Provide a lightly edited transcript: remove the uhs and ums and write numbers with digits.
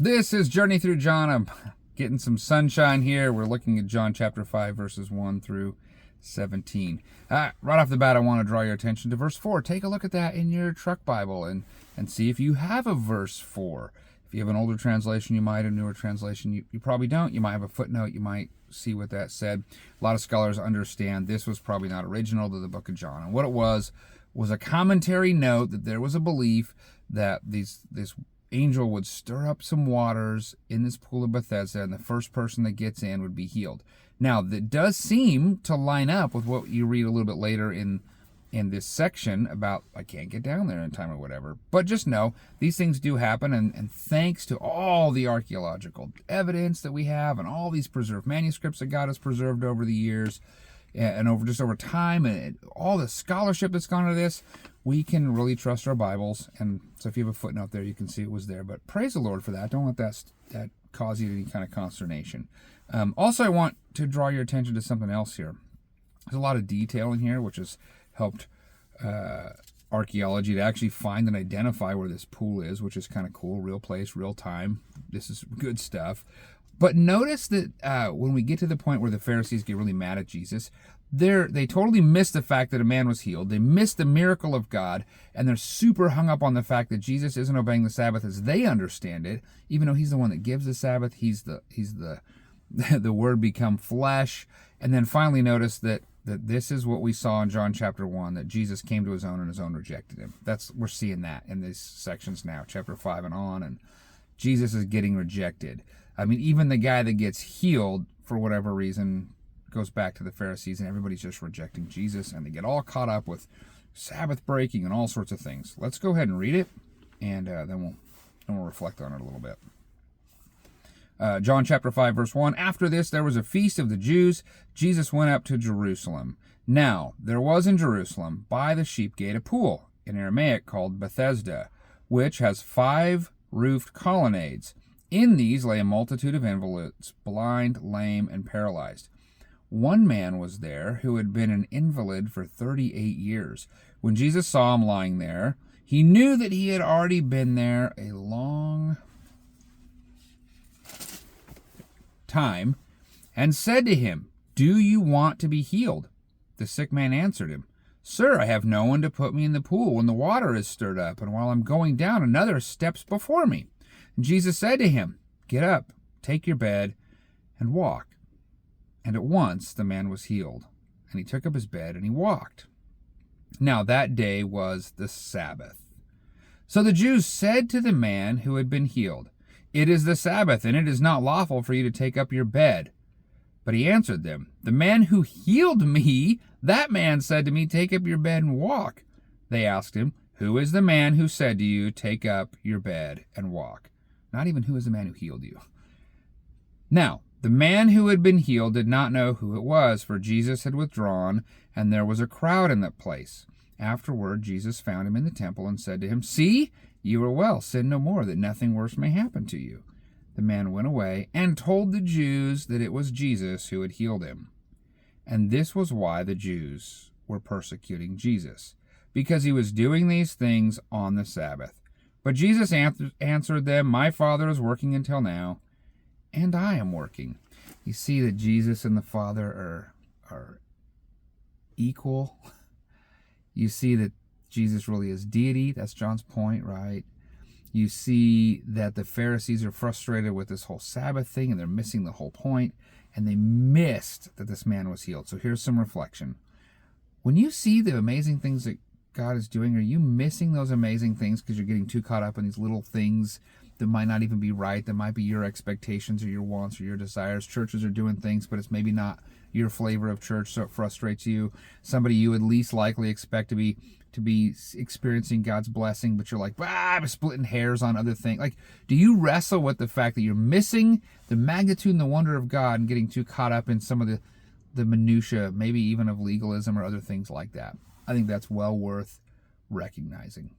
This is Journey Through John. I'm getting some sunshine here. We're looking at John chapter 5, verses 1 through 17. Right off the bat, I want to draw your attention to verse 4. Take a look at that in your truck Bible and see if you have a verse 4. If you have an older translation, you might. A newer translation, you probably don't. You might have a footnote. You might see what that said. A lot of scholars understand this was probably not original to the book of John. And what it was a commentary note that there was a belief that this angel would stir up some waters in this pool of Bethesda, and the first person that gets in would be healed. Now, that does seem to line up with what you read a little bit later in this section about, I can't get down there in time or whatever. But just know, these things do happen, and thanks to all the archaeological evidence that we have and all these preserved manuscripts that God has preserved over the years and over time, and all the scholarship that's gone into this, we can really trust our Bibles. And so if you have a footnote there, you can see it was there. But praise the Lord for that. Don't let that cause you any kind of consternation. Also, I want to draw your attention to something else here. There's a lot of detail in here, which has helped archaeology to actually find and identify where this pool is, which is kind of cool. Real place, real time. This is good stuff. But notice that when we get to the point where the Pharisees get really mad at Jesus, they totally miss the fact that a man was healed. They miss the miracle of God, and they're super hung up on the fact that Jesus isn't obeying the Sabbath as they understand it, even though he's the one that gives the Sabbath. He's the Word become flesh. And then finally notice that this is what we saw in John chapter 1, that Jesus came to his own and his own rejected him. We're seeing that in these sections now, chapter 5 and on, and Jesus is getting rejected. I mean, even the guy that gets healed, for whatever reason, goes back to the Pharisees, and everybody's just rejecting Jesus, and they get all caught up with Sabbath breaking and all sorts of things. Let's go ahead and read it, and then we'll reflect on it a little bit. John chapter 5, verse 1, After this there was a feast of the Jews. Jesus went up to Jerusalem. Now there was in Jerusalem by the sheep gate a pool, in Aramaic called Bethesda, which has 5 roofed colonnades. In these lay a multitude of invalids, blind, lame, and paralyzed. One man was there who had been an invalid for 38 years. When Jesus saw him lying there, he knew that he had already been there a long time, and said to him, Do you want to be healed? The sick man answered him, Sir, I have no one to put me in the pool when the water is stirred up, and while I'm going down, another steps before me. And Jesus said to him, Get up, take your bed, and walk. And at once the man was healed, and he took up his bed and he walked. Now that day was the Sabbath. So the Jews said to the man who had been healed, It is the Sabbath, and it is not lawful for you to take up your bed. But he answered them, The man who healed me, that man said to me, Take up your bed and walk. They asked him, Who is the man who said to you, Take up your bed and walk? Not even who is the man who healed you. Now, the man who had been healed did not know who it was, for Jesus had withdrawn, and there was a crowd in that place. Afterward, Jesus found him in the temple and said to him, See, you are well, sin no more, that nothing worse may happen to you. The man went away and told the Jews that it was Jesus who had healed him. And this was why the Jews were persecuting Jesus, because he was doing these things on the Sabbath. But Jesus answered them, My Father is working until now, and I am working. You see that Jesus and the Father are equal. You see that Jesus really is deity. That's John's point, right? You see that the Pharisees are frustrated with this whole Sabbath thing, and they're missing the whole point, and they missed that this man was healed. So here's some reflection. When you see the amazing things that God is doing, are you missing those amazing things because you're getting too caught up in these little things that might not even be right, that might be your expectations or your wants or your desires? Churches are doing things, but it's maybe not your flavor of church, so it frustrates you. Somebody you would least likely expect to be experiencing God's blessing, but you're like, I'm splitting hairs on other things. Like, do you wrestle with the fact that you're missing the magnitude and the wonder of God and getting too caught up in some of the minutia, maybe even of legalism or other things like that? I think that's well worth recognizing.